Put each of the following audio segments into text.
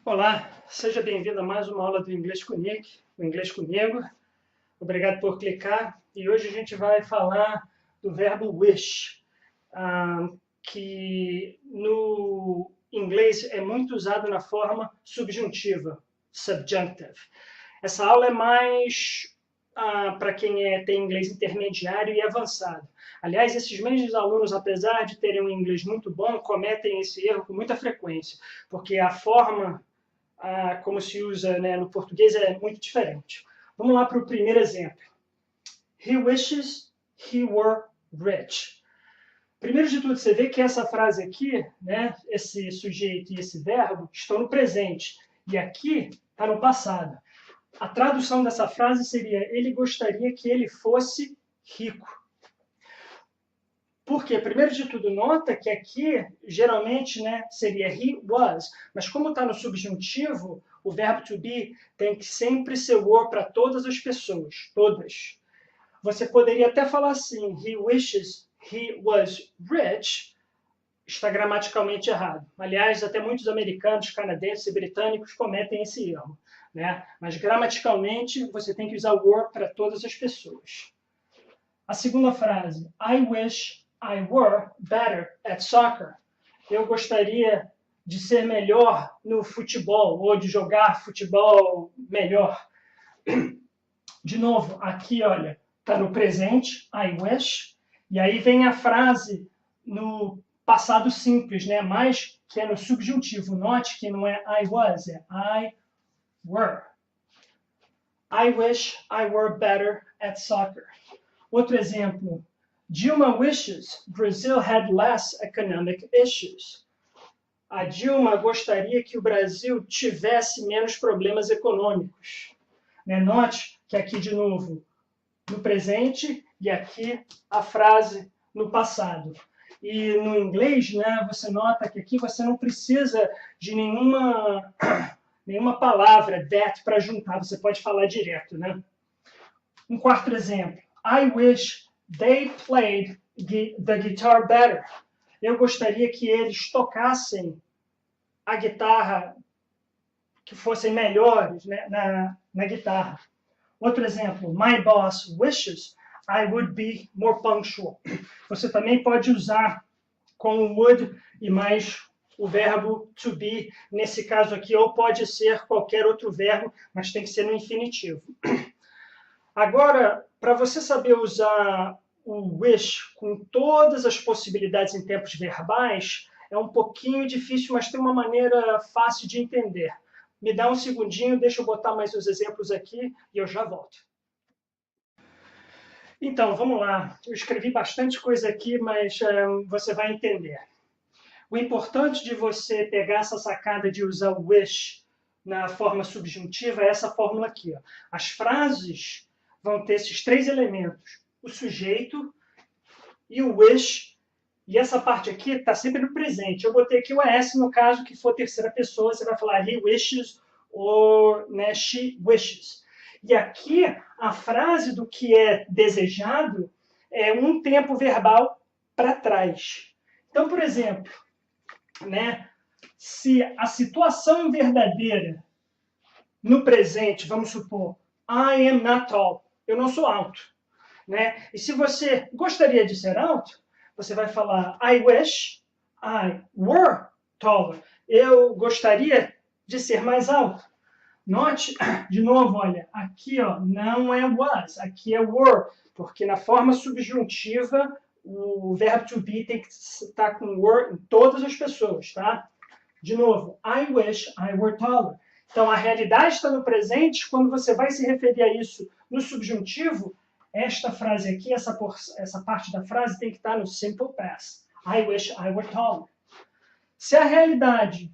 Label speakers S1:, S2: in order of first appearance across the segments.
S1: Olá, seja bem-vindo a mais uma aula do Inglês com Nick, o Inglês comigo. Obrigado por clicar. E hoje a gente vai falar do verbo wish, que no inglês é muito usado na forma subjuntiva, subjunctive. Essa aula é mais para quem tem inglês intermediário e avançado. Aliás, esses mesmos alunos, apesar de terem um inglês muito bom, cometem esse erro com muita frequência, porque a forma como se usa, né, no português é muito diferente. Vamos lá para o primeiro exemplo. He wishes he were rich. Primeiro de tudo, você vê que essa frase aqui, né, esse sujeito e esse verbo, estão no presente. E aqui está no passado. A tradução dessa frase seria: ele gostaria que ele fosse rico. Por quê? Primeiro de tudo, nota que aqui, geralmente, né, seria he was, mas como está no subjuntivo, o verbo to be tem que sempre ser were para todas as pessoas, todas. Você poderia até falar assim, he wishes he was rich, está gramaticalmente errado. Aliás, até muitos americanos, canadenses e britânicos cometem esse erro, né? Mas gramaticalmente, você tem que usar were para todas as pessoas. A segunda frase, I wish I were better at soccer. Eu gostaria de ser melhor no futebol, ou de jogar futebol melhor. De novo, aqui, olha, está no presente, I wish, e aí vem a frase no passado simples, né? Mas que é no subjuntivo. Note que não é I was, é I were. I wish I were better at soccer. Outro exemplo, Dilma wishes Brazil had less economic issues. A Dilma gostaria que o Brasil tivesse menos problemas econômicos. Note que aqui, de novo, no presente e aqui a frase no passado. E no inglês, né, você nota que aqui você não precisa de nenhuma palavra, that, para juntar. Você pode falar direto, né? Um quarto exemplo. I wish they played the guitar better. Eu gostaria que eles tocassem a guitarra, que fossem melhores, né, na guitarra. Outro exemplo. My boss wishes I would be more punctual. Você também pode usar com o would e mais o verbo to be, nesse caso aqui, ou pode ser qualquer outro verbo, mas tem que ser no infinitivo. Agora, para você saber usar o wish com todas as possibilidades em tempos verbais, é um pouquinho difícil, mas tem uma maneira fácil de entender. Me dá um segundinho, deixa eu botar mais os exemplos aqui e eu já volto. Então, vamos lá. Eu escrevi bastante coisa aqui, mas você vai entender. O importante de você pegar essa sacada de usar o wish na forma subjuntiva é essa fórmula aqui. Ó. As frases vão ter esses três elementos. O sujeito e o wish. E essa parte aqui está sempre no presente. Eu botei aqui o S no caso que for terceira pessoa. Você vai falar he wishes ou né, she wishes. E aqui a frase do que é desejado é um tempo verbal para trás. Então, por exemplo, né, se a situação verdadeira no presente, vamos supor, I am not tall, eu não sou alto. Né? E se você gostaria de ser alto, você vai falar I wish I were taller. Eu gostaria de ser mais alto. Note, de novo, olha, aqui ó, não é was, aqui é were, porque na forma subjuntiva o verbo to be tem que estar com were em todas as pessoas, tá? De novo, I wish I were taller. Então a realidade está no presente, quando você vai se referir a isso no subjuntivo, esta frase aqui, essa parte da frase tem que estar no simple past. I wish I were taller. Se a realidade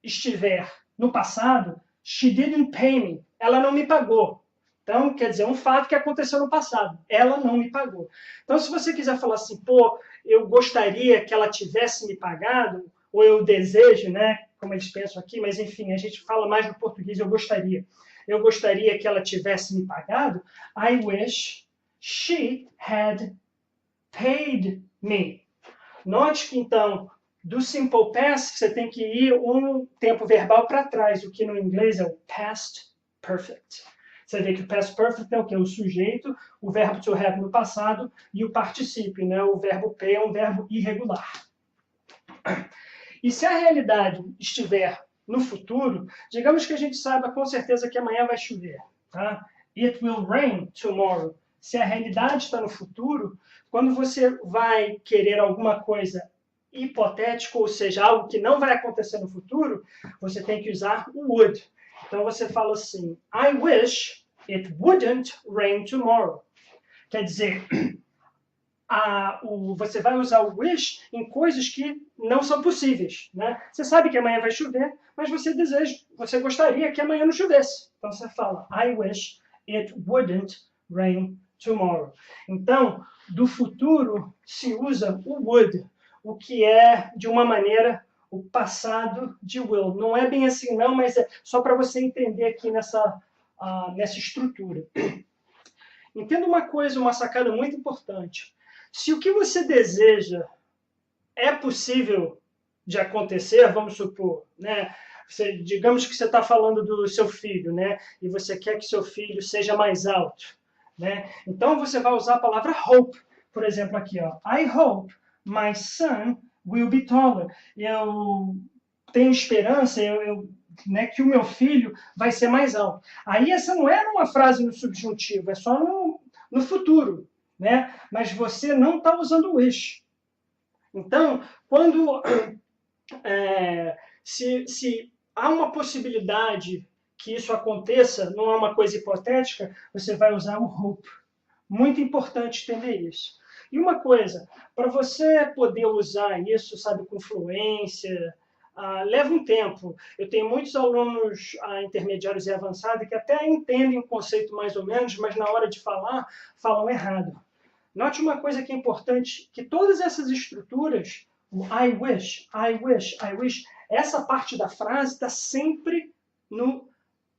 S1: estiver no passado, she didn't pay me. Ela não me pagou. Então, quer dizer, um fato que aconteceu no passado. Ela não me pagou. Então, se você quiser falar assim, pô, eu gostaria que ela tivesse me pagado, ou eu desejo, né, como eles pensam aqui, mas enfim, a gente fala mais no português, eu gostaria. Eu gostaria que ela tivesse me pagado. I wish she had paid me. Note que, então, Do simple past, você tem que ir um tempo verbal para trás, o que no inglês é o past perfect. Você vê que o past perfect é o quê? O sujeito, o verbo to have no passado e o particípio, né? O verbo P é um verbo irregular. E se a realidade estiver no futuro, digamos que a gente saiba com certeza que amanhã vai chover. Tá? It will rain tomorrow. Se a realidade está no futuro, quando você vai querer alguma coisa hipotética, ou seja, algo que não vai acontecer no futuro, você tem que usar o would. Então você fala assim, I wish it wouldn't rain tomorrow. Quer dizer, você vai usar o wish em coisas que não são possíveis. Né? Você sabe que amanhã vai chover, mas você gostaria que amanhã não chovesse. Então você fala, I wish it wouldn't rain tomorrow. Então, do futuro se usa o would, o que é, de uma maneira, o passado de will. Não é bem assim não, mas é só para você entender aqui nessa estrutura. Entenda uma coisa, uma sacada muito importante. Se o que você deseja é possível de acontecer, vamos supor, né? Digamos que você está falando do seu filho, né? E você quer que seu filho seja mais alto, né? Então você vai usar a palavra hope, por exemplo, aqui, ó. I hope my son will be taller. Eu tenho esperança, né, que o meu filho vai ser mais alto. Aí essa não é uma frase no subjuntivo, é só no futuro, né? Mas você não está usando o wish. Então, quando se há uma possibilidade que isso aconteça, não é uma coisa hipotética, você vai usar o hope. Muito importante entender isso. E uma coisa, para você poder usar isso, sabe, com fluência, leva um tempo. Eu tenho muitos alunos intermediários e avançados que até entendem o conceito mais ou menos, mas na hora de falar, falam errado. Note uma coisa que é importante, que todas essas estruturas, o I wish, I wish, I wish, essa parte da frase está sempre no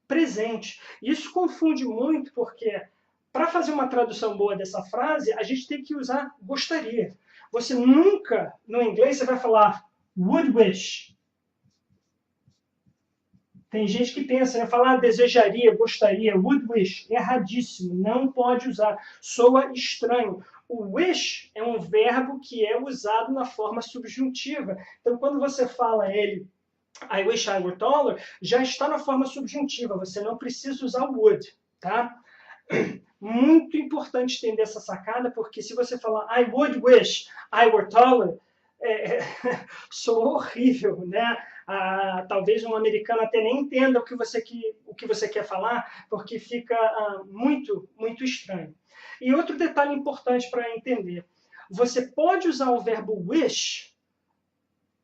S1: presente. Isso confunde muito porque, para fazer uma tradução boa dessa frase, a gente tem que usar gostaria. Você nunca, no inglês, você vai falar would wish. Tem gente que pensa, né, falar desejaria, gostaria, would wish. Erradíssimo, não pode usar. Soa estranho. O wish é um verbo que é usado na forma subjuntiva. Então, quando você fala ele, I wish I were taller, já está na forma subjuntiva. Você não precisa usar o would, tá? Muito importante entender essa sacada, porque se você falar I would wish I were taller, soa horrível, né? Talvez um americano até nem entenda o que você quer falar, porque fica muito, muito estranho. E outro detalhe importante para entender, você pode usar o verbo wish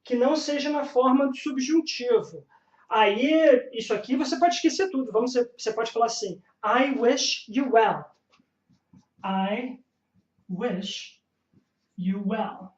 S1: que não seja na forma do subjuntivo. Aí, isso aqui você pode esquecer tudo. Você pode falar assim, I wish you well. I wish you well.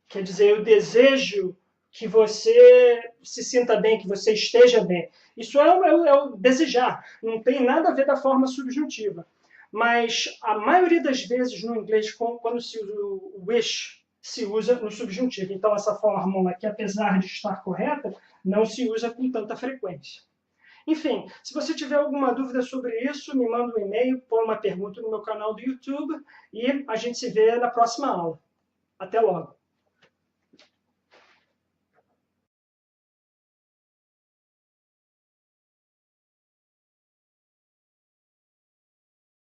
S1: Quer dizer, eu desejo que você se sinta bem, que você esteja bem. Isso é o desejar. Não tem nada a ver da forma subjuntiva. Mas a maioria das vezes no inglês, quando se usa o wish, se usa no subjuntivo. Então, essa fórmula, que apesar de estar correta, não se usa com tanta frequência. Enfim, se você tiver alguma dúvida sobre isso, me manda um e-mail, põe uma pergunta no meu canal do YouTube e a gente se vê na próxima aula. Até logo!